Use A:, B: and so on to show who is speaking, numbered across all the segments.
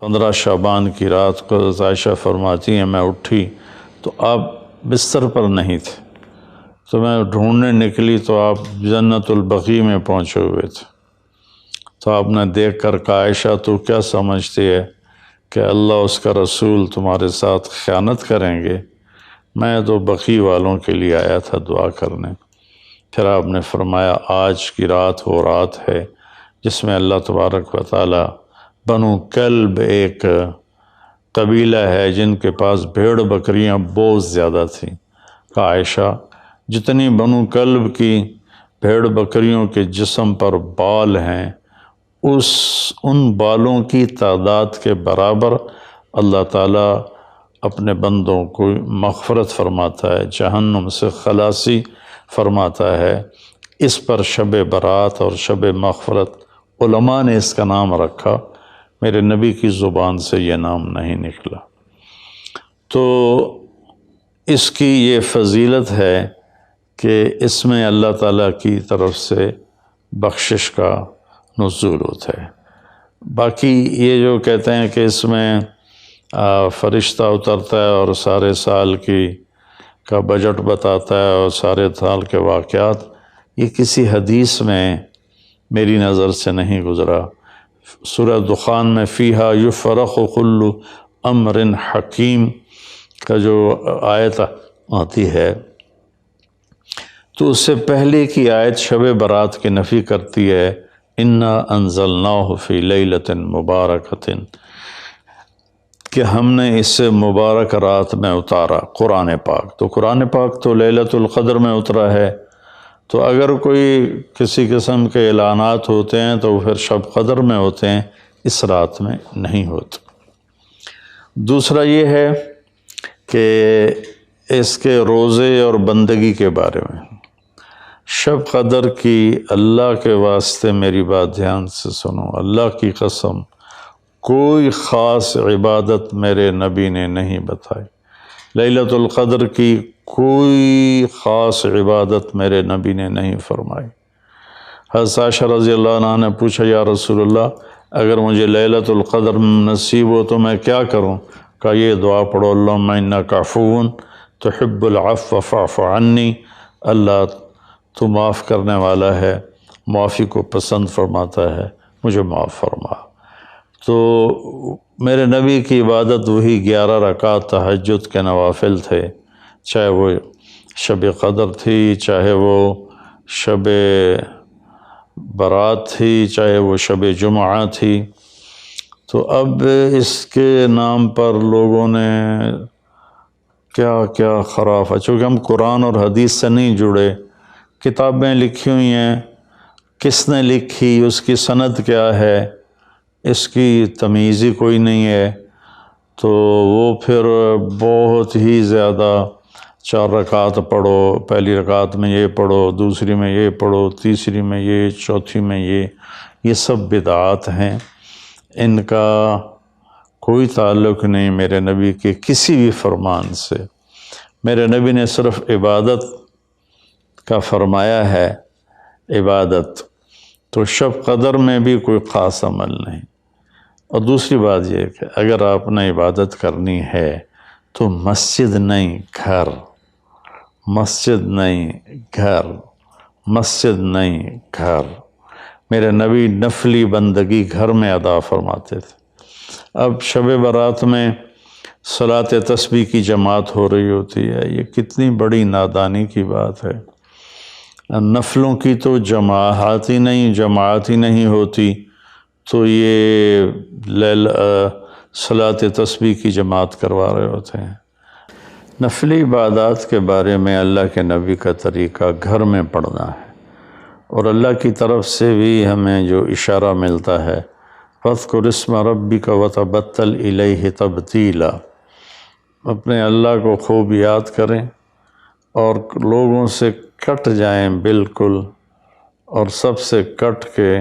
A: 15 شعبان کی رات کو عائشہ فرماتی ہیں میں اٹھی تو آپ بستر پر نہیں تھے، تو میں ڈھونڈنے نکلی تو آپ جنت البقیع میں پہنچے ہوئے تھے۔ تو آپ نے دیکھ کر کہا عائشہ تو کیا سمجھتی ہے کہ اللہ اس کا رسول تمہارے ساتھ خیانت کریں گے؟ میں تو بقیع والوں کے لیے آیا تھا دعا کرنے۔ پھر آپ نے فرمایا آج کی رات وہ رات ہے جس میں اللہ تبارک و تعالی بنو کلب ایک قبیلہ ہے جن کے پاس بھیڑ بکریاں بہت زیادہ تھیں، کہا عائشہ جتنی بنو کلب کی بھیڑ بکریوں کے جسم پر بال ہیں ان بالوں کی تعداد کے برابر اللہ تعالیٰ اپنے بندوں کو مغفرت فرماتا ہے، جہنم سے خلاصی فرماتا ہے۔ اس پر شب برات اور شب مغفرت علماء نے اس کا نام رکھا، میرے نبی کی زبان سے یہ نام نہیں نکلا۔ تو اس کی یہ فضیلت ہے کہ اس میں اللہ تعالیٰ کی طرف سے بخشش کا نزول ہوتا ہے۔ باقی یہ جو کہتے ہیں کہ اس میں فرشتہ اترتا ہے اور سارے سال کا بجٹ بتاتا ہے اور سارے سال کے واقعات، یہ کسی حدیث میں میری نظر سے نہیں گزرا۔ سورہ دخان میں فیہا یفرق کل امر حکیم کا جو آیت آتی ہے تو اس سے پہلے کی آیت شب برات کی نفی کرتی ہے، انا انزلناہ فی لیلۃ مبارکۃ، کہ ہم نے اس سے مبارک رات میں اتارا قرآن پاک۔ تو قرآن پاک تو لیلۃ القدر میں اترا ہے، تو اگر کوئی کسی قسم کے اعلانات ہوتے ہیں تو پھر شب قدر میں ہوتے ہیں، اس رات میں نہیں ہوتے۔ دوسرا یہ ہے کہ اس کے روزے اور بندگی کے بارے میں، شب قدر کی اللہ کے واسطے میری بات دھیان سے سنو، اللہ کی قسم کوئی خاص عبادت میرے نبی نے نہیں بتائی، لیلۃ القدر کی کوئی خاص عبادت میرے نبی نے نہیں فرمائی۔ حضرت عائشہ رضی اللہ عنہ نے پوچھا یا رسول اللہ اگر مجھے لیلۃ القدر نصیب ہو تو میں کیا کروں؟ کہا یہ دعا پڑھو، اللہم انک عفو تحب العفو فاعف عنی، اللہ تو معاف کرنے والا ہے، معافی کو پسند فرماتا ہے، مجھے معاف فرما۔ تو میرے نبی کی عبادت وہی 11 رکعت تہجد کے نوافل تھے، چاہے وہ شب قدر تھی، چاہے وہ شب برات تھی، چاہے وہ شب جمعہ تھی۔ تو اب اس کے نام پر لوگوں نے کیا کیا خرافہ، چونکہ ہم قرآن اور حدیث سے نہیں جڑے، کتابیں لکھی ہوئی ہیں، کس نے لکھی، اس کی سند کیا ہے، اس کی تمیز ہی کوئی نہیں ہے، تو وہ پھر بہت ہی زیادہ 4 رکعت پڑھو، پہلی رکعت میں یہ پڑھو، دوسری میں یہ پڑھو، تیسری میں یہ، چوتھی میں یہ سب بدعات ہیں، ان کا کوئی تعلق نہیں میرے نبی کے کسی بھی فرمان سے۔ میرے نبی نے صرف عبادت کا فرمایا ہے، عبادت تو شب قدر میں بھی کوئی خاص عمل نہیں۔ اور دوسری بات یہ کہ اگر آپ نے عبادت کرنی ہے تو مسجد نہیں گھر، مسجد نہیں گھر، مسجد نہیں گھر۔ میرے نبی نفلی بندگی گھر میں ادا فرماتے تھے۔ اب شب برات میں صلاۃ تسبیح کی جماعت ہو رہی ہوتی ہے، یہ کتنی بڑی نادانی کی بات ہے۔ نفلوں کی تو جماعت ہی نہیں ہوتی، تو یہ صلاۃ تسبیح کی جماعت کروا رہے ہوتے ہیں۔ نفلی عبادات کے بارے میں اللہ کے نبی کا طریقہ گھر میں پڑھنا ہے، اور اللہ کی طرف سے بھی ہمیں جو اشارہ ملتا ہے فاذکر اسم ربک وتبتل الیہ تبتیلا، اپنے اللہ کو خوب یاد کریں اور لوگوں سے کٹ جائیں بالکل، اور سب سے کٹ کے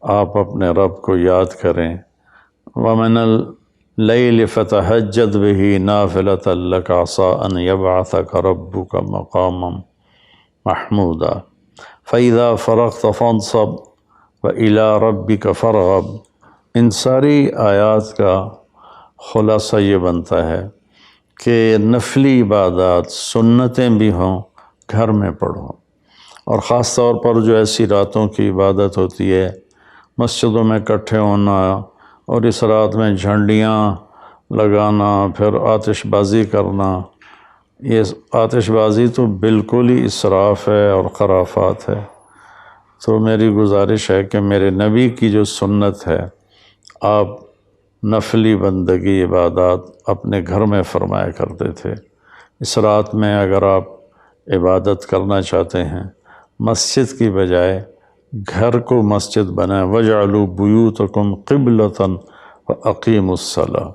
A: آپ اپنے رب کو یاد کریں۔ وَمِنَ اللیل فتہجد بہ نافلۃ لک عسیٰ ان یبعثک ربک مقاما محمودا فإذا فرغت فانصب وإلی ربک فارغب ان ساری آیات کا خلاصہ یہ بنتا ہے کہ نفلی عبادات سنتیں بھی ہوں گھر میں پڑھو، اور خاص طور پر جو ایسی راتوں کی عبادت ہوتی ہے، مسجدوں میں اکٹھے ہونا اور اس رات میں جھنڈیاں لگانا، پھر آتش بازی کرنا، یہ آتش بازی تو بالکل ہی اسراف ہے اور خرافات ہے۔ تو میری گزارش ہے کہ میرے نبی کی جو سنت ہے، آپ نفلی بندگی عبادات اپنے گھر میں فرمایا کرتے تھے۔ اس رات میں اگر آپ عبادت کرنا چاہتے ہیں، مسجد کی بجائے گھر کو مسجد بنائیں۔ وَجْعَلُوا بُيُوتَكُمْ قِبْلَةً وَأَقِيمُوا الصَّلَاةَ۔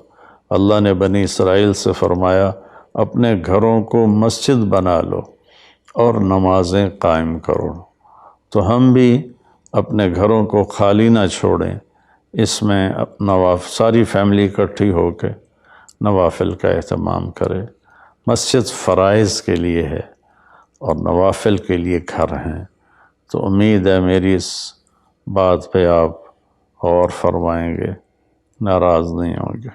A: اللہ نے بنی اسرائیل سے فرمایا اپنے گھروں کو مسجد بنا لو اور نمازیں قائم کرو۔ تو ہم بھی اپنے گھروں کو خالی نہ چھوڑیں، اس میں ساری فیملی اکٹھی ہو کے نوافل کا اہتمام کرے۔ مسجد فرائض کے لیے ہے اور نوافل کے لیے گھر ہیں۔ تو امید ہے میری اس بات پہ آپ غور فرمائیں گے، ناراض نہیں ہوں گے۔